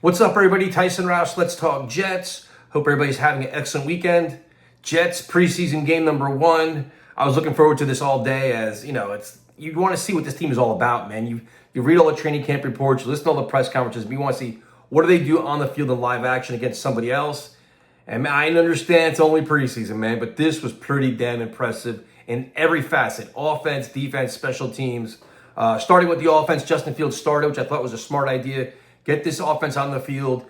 What's up, everybody? Tyson Rouse. Let's talk Jets. Hope everybody's having an excellent weekend. Jets preseason game number 1. I was looking forward to this all day, as you know, you want to see what this team is all about, man. You read all the training camp reports, you listen to all the press conferences, but you want to see what do they do on the field in live action against somebody else. And I understand it's only preseason, man, but this was pretty damn impressive in every facet: offense, defense, special teams. Starting with the offense, Justin Fields started, which I thought was a smart idea. Get this offense on the field,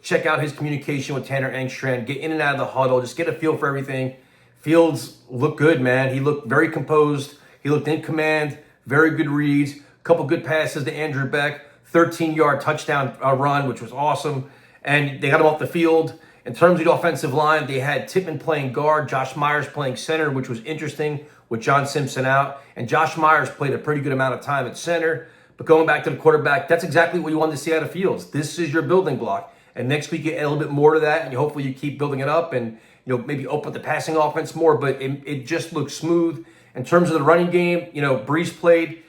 check out his communication with Tanner Engstrand, get in and out of the huddle, just get a feel for everything. Fields looked good, man. He looked very composed. He looked in command, very good reads, a couple good passes to Andrew Beck, 13-yard touchdown run, which was awesome. And they got him off the field. In terms of the offensive line, they had Tippmann playing guard, Josh Myers playing center, which was interesting with John Simpson out. And Josh Myers played a pretty good amount of time at center. But going back to the quarterback, that's exactly what you wanted to see out of Fields. This is your building block. And next week you add a little bit more to that, and hopefully you keep building it up and maybe open up the passing offense more. But it just looks smooth. In terms of the running game, Brees played.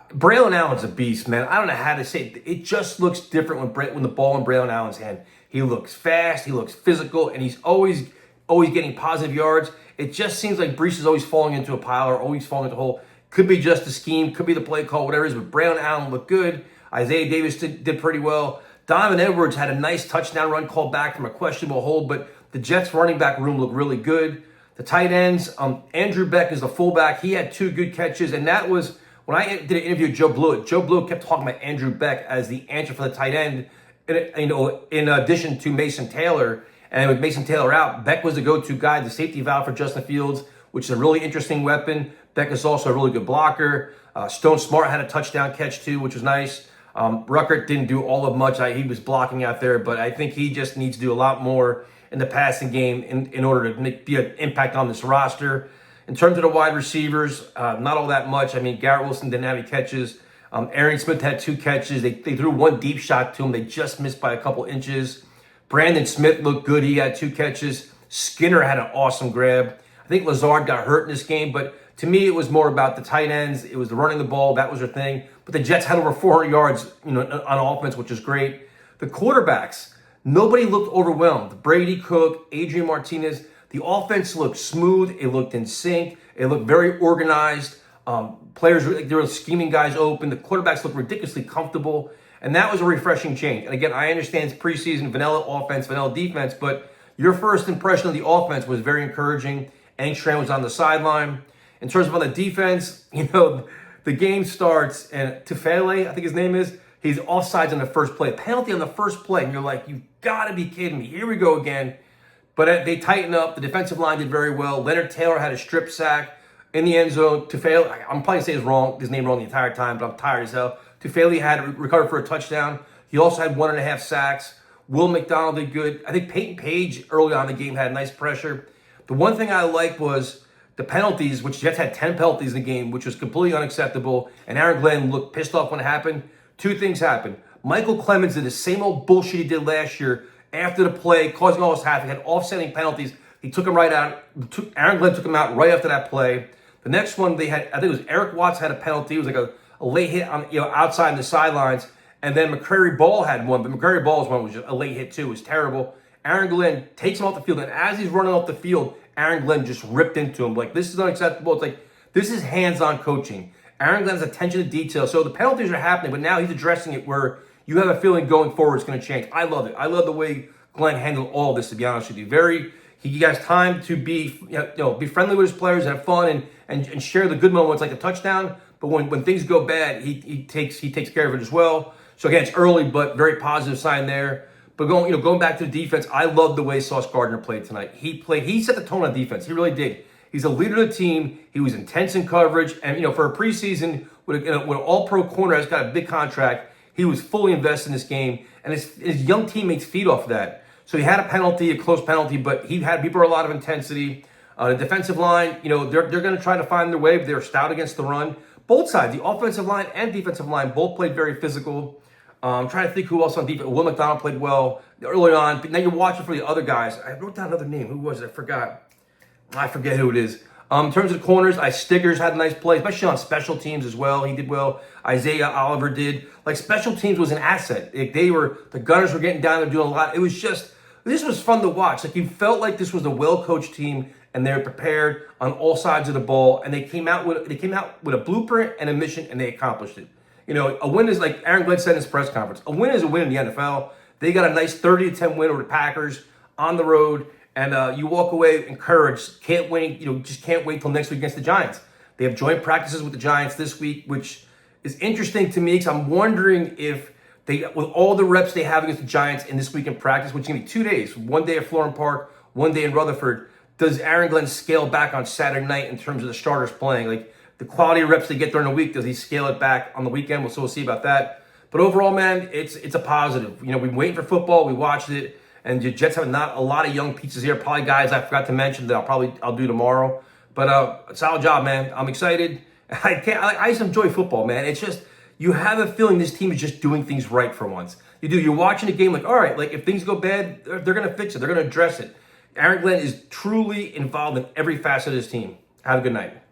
Braylon Allen's a beast, man. I don't know how to say it. It just looks different when the ball in Braylon Allen's hand. He looks fast, he looks physical, and he's always getting positive yards. It just seems like Brees is always falling into a pile or always falling into a hole. Could be just the scheme, could be the play call, whatever it is, but Braylon Allen looked good. Isaiah Davis did pretty well. Donovan Edwards had a nice touchdown run called back from a questionable hold, but the Jets running back room looked really good. The tight ends, Andrew Beck is the fullback. He had 2 good catches, and that was, when I did an interview with Joe Blewett kept talking about Andrew Beck as the answer for the tight end, in addition to Mason Taylor. And with Mason Taylor out, Beck was the go-to guy, the safety valve for Justin Fields, which is a really interesting weapon. Beck is also a really good blocker. Stone Smart had a touchdown catch too, which was nice. Ruckert didn't do all of much. He was blocking out there, but I think he just needs to do a lot more in the passing game in order to be an impact on this roster. In terms of the wide receivers, not all that much. I mean, Garrett Wilson didn't have any catches. Aaron Smith had 2 catches. They threw 1 deep shot to him. They just missed by a couple inches. Brandon Smith looked good. He had 2 catches. Skinner had an awesome grab. I think Lazard got hurt in this game, but to me, it was more about the tight ends. It was the running the ball. That was their thing. But the Jets had over 400 yards, on offense, which is great. The quarterbacks, nobody looked overwhelmed. Brady, Cook, Adrian Martinez. The offense looked smooth. It looked in sync. It looked very organized. Players, they were scheming guys open. The quarterbacks looked ridiculously comfortable. And that was a refreshing change. And again, I understand it's preseason, vanilla offense, vanilla defense, but your first impression of the offense was very encouraging. Engstrand was on the sideline. In terms of on the defense, the game starts and Tufele, I think his name is, he's offsides on the first play. Penalty on the first play. And you're like, you've got to be kidding me. Here we go again. But they tighten up. The defensive line did very well. Leonard Taylor had a strip sack in the end zone. Tufele, I'm probably saying his name wrong the entire time, but I'm tired as hell. Tufele had recovered for a touchdown. He also had 1.5 sacks. Will McDonald did good. I think Peyton Page early on in the game had nice pressure. The one thing I liked was the penalties, which Jets had 10 penalties in the game, which was completely unacceptable. And Aaron Glenn looked pissed off when it happened. 2 things happened. Michael Clemens did the same old bullshit he did last year after the play, causing all this havoc. He had offsetting penalties. He took him right out. Aaron Glenn took him out right after that play. The next one they had, I think it was Eric Watts had a penalty. It was like a late hit on outside the sidelines. And then McCrary Ball had one, but McCrary Ball's one was just a late hit too. It was terrible. Aaron Glenn takes him off the field, and as he's running off the field, Aaron Glenn just ripped into him. Like, this is unacceptable. It's like, this is hands-on coaching. Aaron Glenn's attention to detail. So the penalties are happening, but now he's addressing it where you have a feeling going forward it's going to change. I love it. I love the way Glenn handled all this, to be honest with you. He has time to be friendly with his players, have fun, and share the good moments like a touchdown. But when things go bad, he takes care of it as well. So again, it's early, but very positive sign there. But going back to the defense, I love the way Sauce Gardner played tonight. He set the tone on defense. He really did. He's a leader of the team. He was intense in coverage, and for a preseason with an all-pro corner that's got a big contract, he was fully invested in this game, and his young teammates feed off of that. So he had a penalty, a close penalty, but he brought a lot of intensity. The defensive line, they're going to try to find their way. But they're stout against the run. Both sides, the offensive line and defensive line, both played very physical. I'm trying to think who else on defense. Will McDonald played well early on, but now you're watching for the other guys. I wrote down another name. Who was it? I forget who it is. In terms of the corners, Stiggers had a nice play, especially on special teams as well. He did well. Isaiah Oliver did. Like, special teams was an asset. The Gunners were getting down there doing a lot. This was fun to watch. Like, you felt like this was a well-coached team, and they were prepared on all sides of the ball, and they came out with a blueprint and a mission, and they accomplished it. A win is, like Aaron Glenn said in his press conference, a win is a win in the NFL. They got a nice 30-10 win over the Packers on the road, and you walk away encouraged. Can't wait, just can't wait till next week against the Giants. They have joint practices with the Giants this week, which is interesting to me because I'm wondering if with all the reps they have against the Giants in this week in practice, which is going to be 2 days, 1 day at Florham Park, 1 day in Rutherford, does Aaron Glenn scale back on Saturday night in terms of the starters playing? Like, the quality of reps they get during the week, does he scale it back on the weekend? We'll see about that. But overall, man, it's a positive. We've been waiting for football. We watched it. And the Jets have not a lot of young pieces here. Probably guys I forgot to mention that I'll do tomorrow. But solid job, man. I'm excited. I just enjoy football, man. It's just, you have a feeling this team is just doing things right for once. You do. You're watching a game like, all right, like if things go bad, they're going to fix it. They're going to address it. Aaron Glenn is truly involved in every facet of his team. Have a good night.